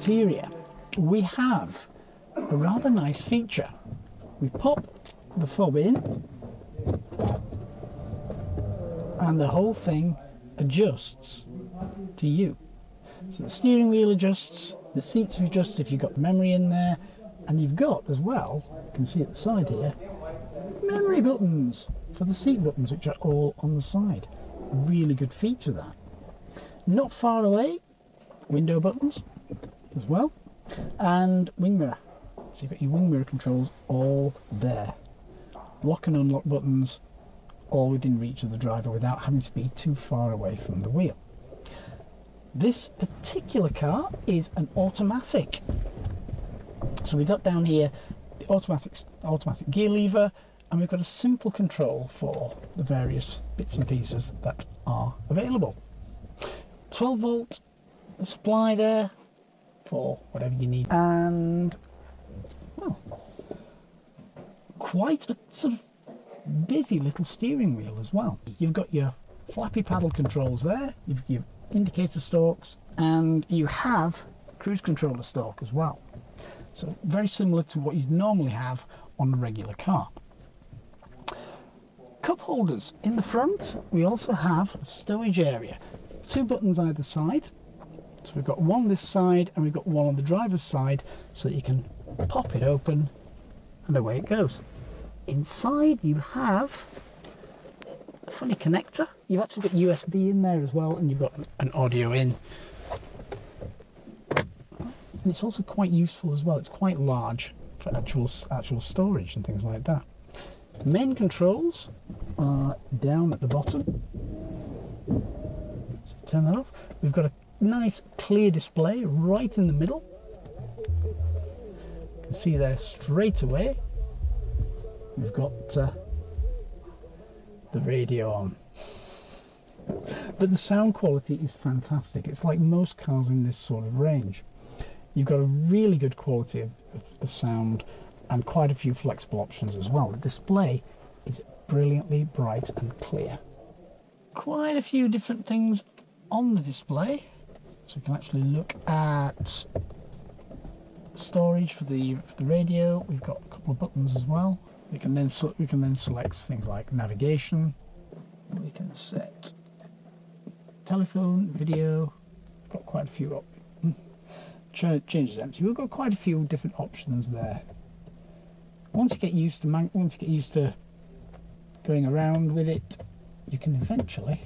interior, we have a rather nice feature. We pop the fob in and the whole thing adjusts to you. So the steering wheel adjusts, the seats adjust if you've got the memory in there, and you've got as well, you can see at the side here, memory buttons for the seat buttons, which are all on the side. Really good feature, that. Not far away, window buttons as well, and wing mirror. So you've got your wing mirror controls all there. Lock and unlock buttons all within reach of the driver without having to be too far away from the wheel. This particular car is an automatic. So we've got down here the automatic gear lever, and we've got a simple control for the various bits and pieces that are available. 12 volt supply there for whatever you need, and well, quite a sort of busy little steering wheel as well. You've got your flappy paddle controls there, you've your indicator stalks, and you have cruise controller stalk as well. So very similar to what you'd normally have on a regular car. Cup holders in the front. We also have a stowage area. 2 buttons either side. So we've got one this side and we've got one on the driver's side, so that you can pop it open and away it goes. Inside you have a funny connector. You've actually got USB in there as well, and you've got an audio in. And it's also quite useful as well. It's quite large for actual storage and things like that. The main controls are down at the bottom. So turn that off. We've got a nice clear display right in the middle. You can see there straight away. We've got the radio on. But the sound quality is fantastic. It's like most cars in this sort of range. You've got a really good quality of sound and quite a few flexible options as well. The display is brilliantly bright and clear. Quite a few different things on the display. So you can actually look at storage for the radio. We've got a couple of buttons as well. We can then select things like navigation. We can set telephone, video. We've got quite a few changes empty. We've got quite a few different options there. Once you get used to going around with it, you can eventually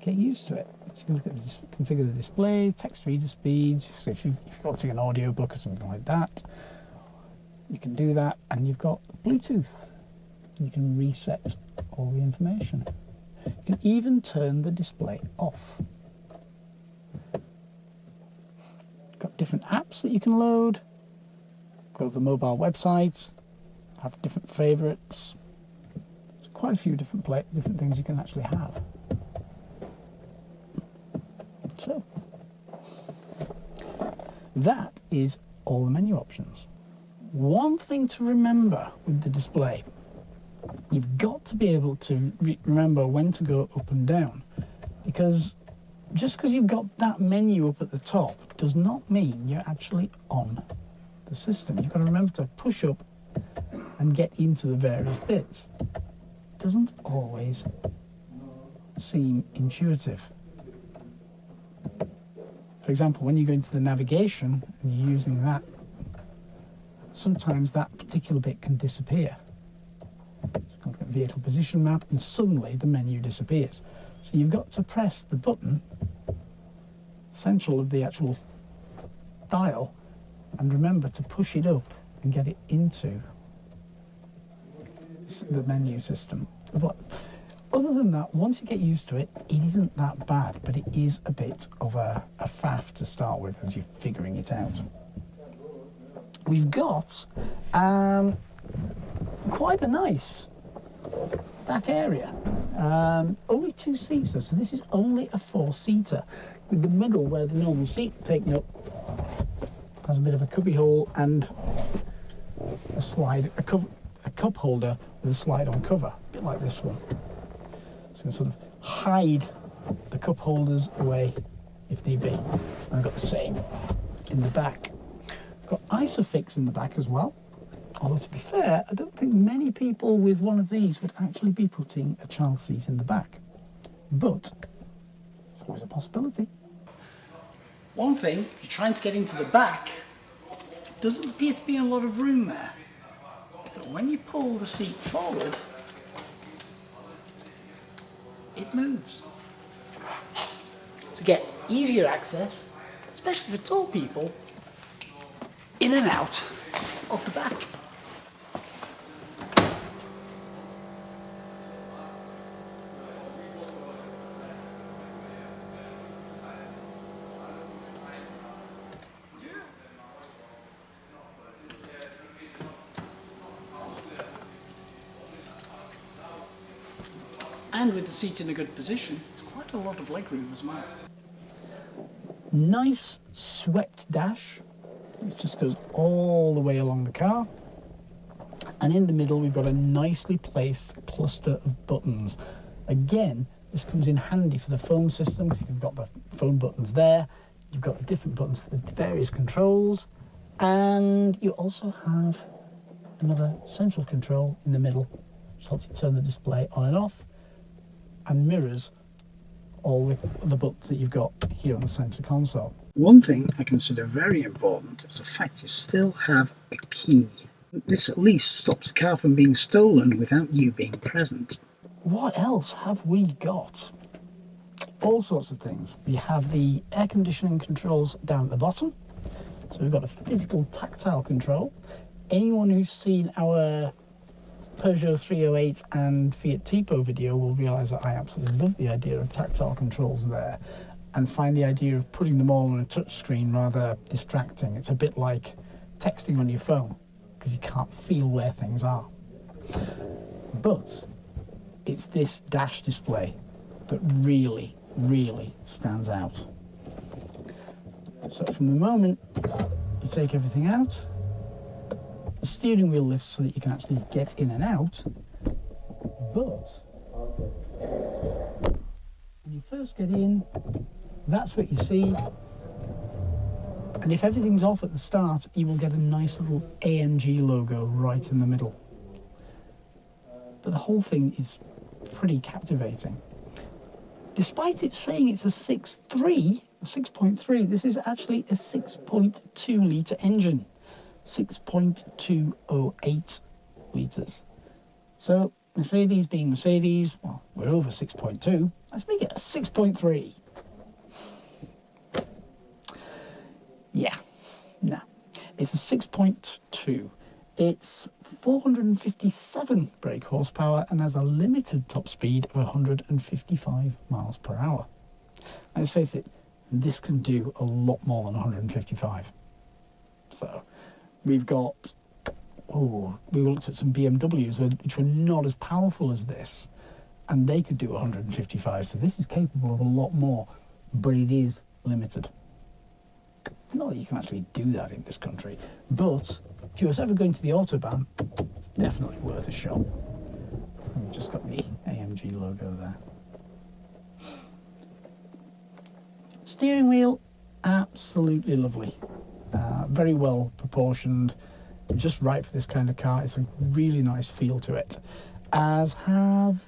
get used to it. So you can look at configure the display, text reader speeds. So if you've got to take an audio book or something like that, you can do that. And you've got Bluetooth. You can reset all the information. You can even turn the display off. Got different apps that you can load. Go to the mobile websites, have different favourites. There's quite a few different things you can actually have. So that is all the menu options. One thing to remember with the display, you've got to be able to remember when to go up and down, because just because you've got that menu up at the top does not mean you're actually on the system. You've got to remember to push up and get into the various bits. It doesn't always seem intuitive. For example, when you go into the navigation and you're using that, sometimes that particular bit can disappear. So you can look at vehicle position map and suddenly the menu disappears. So you've got to press the button central of the actual dial and remember to push it up and get it into the menu system. But other than that, once you get used to it, it isn't that bad, but it is a bit of a faff to start with as you're figuring it out. We've got quite a nice back area. Only 2 seats though, so this is only a 4-seater, with the middle where the normal seat taken up has a bit of a cubby hole and a cup holder with a slide-on cover, a bit like this one. So you can sort of hide the cup holders away if need be. And I've got the same in the back. I've got ISOFIX in the back as well. Although to be fair, I don't think many people with one of these would actually be putting a child seat in the back. But it's always a possibility. One thing, if you're trying to get into the back, doesn't appear to be a lot of room there. But when you pull the seat forward, it moves. To get easier access, especially for tall people, in and out of the back. And with the seat in a good position, it's quite a lot of legroom as well. Nice swept dash, which just goes all the way along the car. And in the middle, we've got a nicely placed cluster of buttons. Again, this comes in handy for the phone system, because you've got the phone buttons there, you've got the different buttons for the various controls, and you also have another central control in the middle, which helps you turn the display on and off, and mirrors all the buttons that you've got here on the center console. One thing I consider very important is the fact you still have a key. This at least stops the car from being stolen without you being present. What else have we got? All sorts of things. We have the air conditioning controls down at the bottom. So we've got a physical tactile control. Anyone who's seen our Peugeot 308 and Fiat Tipo video will realise that I absolutely love the idea of tactile controls there, and find the idea of putting them all on a touch screen rather distracting. It's a bit like texting on your phone, because you can't feel where things are. But it's this dash display that really, really stands out. So from the moment you take everything out, the steering wheel lifts so that you can actually get in and out, but when you first get in, that's what you see. And if everything's off at the start, you will get a nice little AMG logo right in the middle. But the whole thing is pretty captivating. Despite it saying it's a 6.3, this is actually a 6.2 litre engine. 6.208 litres. So Mercedes being Mercedes, well, we're over 6.2. Let's make it a 6.3. Yeah, no. It's a 6.2. It's 457 brake horsepower and has a limited top speed of 155 miles per hour. Let's face it, this can do a lot more than 155. So we've got, we looked at some BMWs which were not as powerful as this, and they could do 155. So this is capable of a lot more, but it is limited. Not that you can actually do that in this country, but if you was ever going to the Autobahn, it's definitely worth a shot. We've just got the AMG logo there. Steering wheel, absolutely lovely. Very well proportioned, just right for this kind of car. It's a really nice feel to it, as have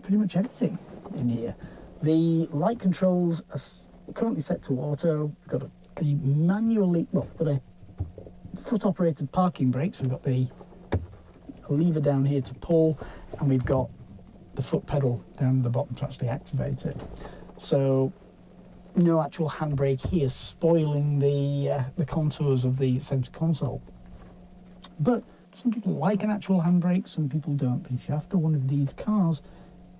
pretty much everything in here. The light controls are currently set to auto. We've got a manually, well, got a foot operated parking brakes. We've got the lever down here to pull, and we've got the foot pedal down at the bottom to actually activate it. So no actual handbrake here, spoiling the contours of the centre console. But some people like an actual handbrake, some people don't. But if you're after one of these cars,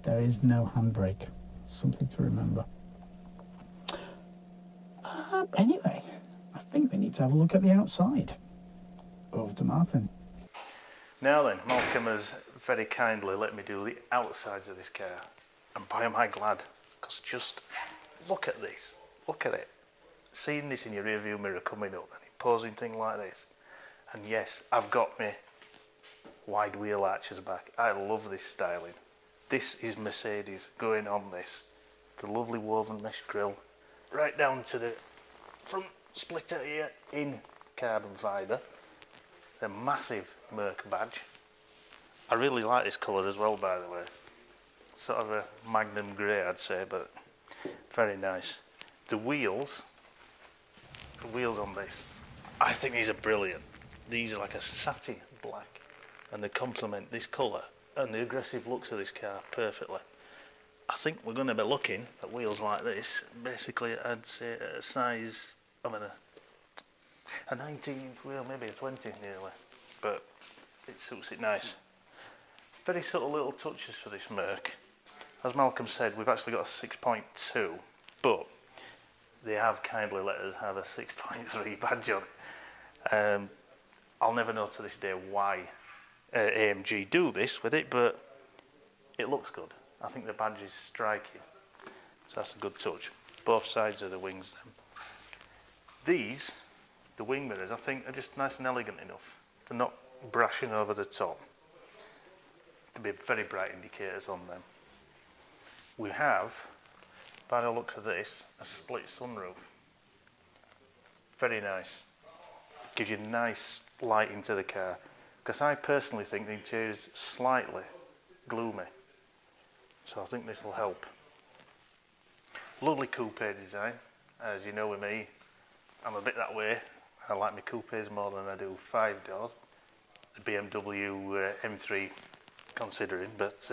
there is no handbrake. Something to remember. Anyway, I think we need to have a look at the outside. Over to Martin. Now then, Malcolm has very kindly let me do the outsides of this car. And boy am I glad, because just look at this. Look at it. Seeing this in your rear view mirror coming up and imposing thing like this. And yes, I've got my wide wheel arches back. I love this styling. This is Mercedes going on this. The lovely woven mesh grille, right down to the front splitter here in carbon fibre. The massive Merc badge. I really like this colour as well, by the way. Sort of a magnum grey, I'd say, but very nice. The wheels on this, I think these are brilliant. These are like a satin black, and they complement this colour and the aggressive looks of this car perfectly. I think we're going to be looking at wheels like this, basically I'd say a size of a 19-inch wheel, maybe a 20 nearly, but it suits it nice. Very subtle little touches for this Merc. As Malcolm said, we've actually got a 6.2, but they have kindly let us have a 6.3 badge on it. I'll never know to this day why AMG do this with it, but it looks good. I think the badge is striking, so that's a good touch. Both sides of the wings then. These, the wing mirrors, I think are just nice and elegant enough. They're not brashing over the top. There'll be very bright indicators on them. We have, by the looks of this, a split sunroof. Very nice. Gives you nice light into the car. Because I personally think the interior is slightly gloomy. So I think this will help. Lovely coupe design. As you know with me, I'm a bit that way. I like my coupes more than I do 5 doors. The BMW M3 considering, but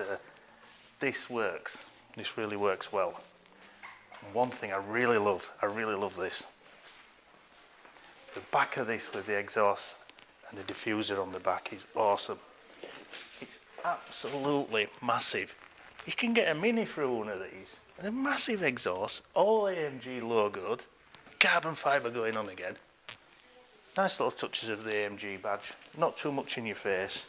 this works. This really works well. And one thing I really love this. The back of this with the exhaust and the diffuser on the back is awesome. It's absolutely massive. You can get a Mini for one of these. And a massive exhaust, all AMG logoed, carbon fibre going on again. Nice little touches of the AMG badge. Not too much in your face.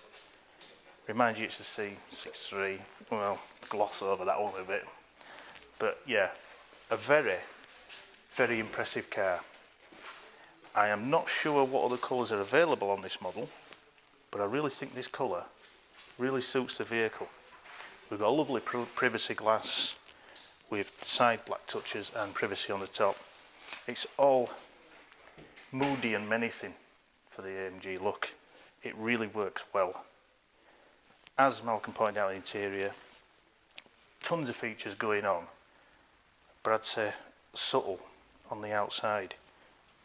Reminds you it's a C63. Well, gloss over that one a bit. But yeah, a very, very impressive car. I am not sure what other colours are available on this model, but I really think this colour really suits the vehicle. We've got a lovely privacy glass with side black touches and privacy on the top. It's all moody and menacing for the AMG look. It really works well. As Malcolm pointed out, in the interior, tons of features going on, but I'd say subtle on the outside.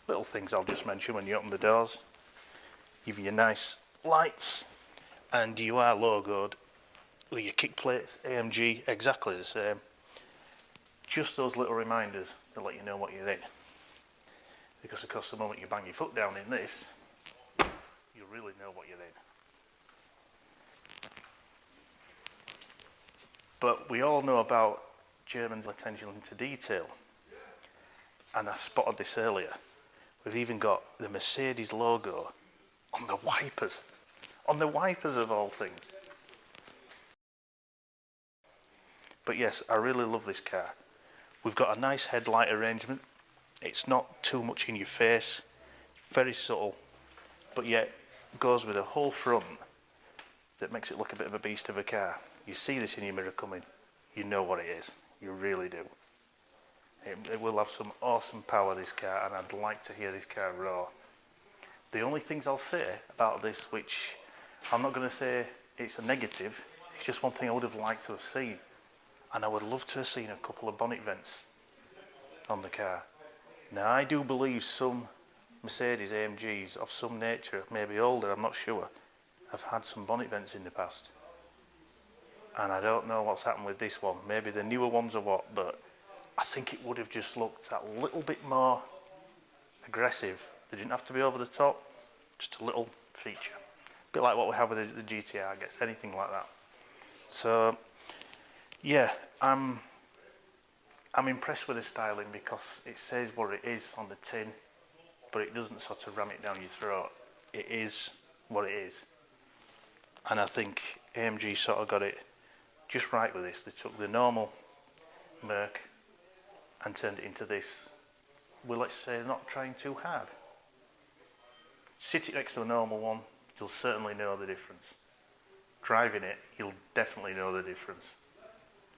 Little things I'll just mention when you open the doors. Give you nice lights, and you are logoed with your kick plates, AMG, exactly the same. Just those little reminders to let you know what you're in. Because of course the moment you bang your foot down in this, you really know what you're in. But we all know about Germans' attention to detail. And I spotted this earlier. We've even got the Mercedes logo on the wipers. On the wipers of all things. But yes, I really love this car. We've got a nice headlight arrangement. It's not too much in your face. Very subtle. But yet goes with a whole front that makes it look a bit of a beast of a car. You see this in your mirror coming. You know what it is. You really do. It will have some awesome power, this car, and I'd like to hear this car roar. The only things I'll say about this, which I'm not going to say it's a negative, it's just one thing I would have liked to have seen. And I would love to have seen a couple of bonnet vents on the car. Now I do believe some Mercedes AMGs of some nature, maybe older, I'm not sure, have had some bonnet vents in the past. And I don't know what's happened with this one. Maybe the newer ones or what, but I think it would have just looked a little bit more aggressive. They didn't have to be over the top, just a little feature. A bit like what we have with the GTR, I guess, anything like that. So, yeah, I'm impressed with the styling because it says what it is on the tin, but it doesn't sort of ram it down your throat. It is what it is. And I think AMG sort of got it just right with this. They took the normal Merc and turned it into this. Well, let's say not trying too hard. Sit it next to a normal one, you'll certainly know the difference. Driving it, you'll definitely know the difference.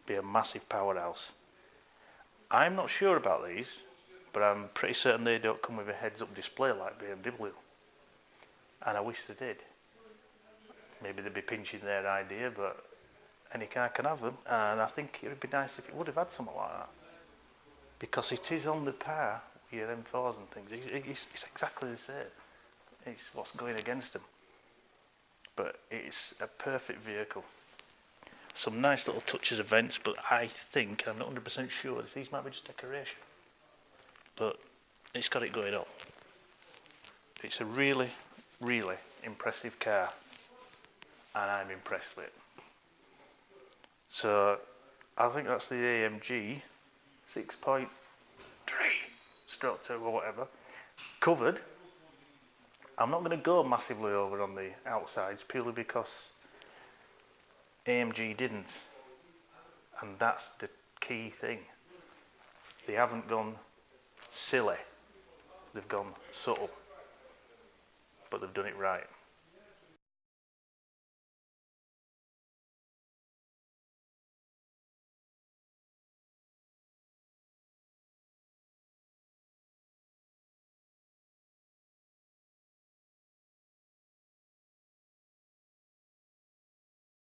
Be a massive powerhouse. I'm not sure about these, but I'm pretty certain they don't come with a heads-up display like BMW, and I wish they did. Maybe they'd be pinching their idea, but any car can have them, and I think it would be nice if it would have had something like that, because it is on the par with your M4s and things. It's exactly the same. It's what's going against them, but it's a perfect vehicle. Some nice little touches of vents, but I think, I'm not 100% sure, these might be just decoration, but it's got it going on. It's a really, really impressive car, and I'm impressed with it. So I think that's the AMG 6.3 stroke 2 or whatever covered. I'm not going to go massively over on the outsides, purely because AMG didn't, and that's the key thing. They haven't gone silly, they've gone subtle, but they've done it right.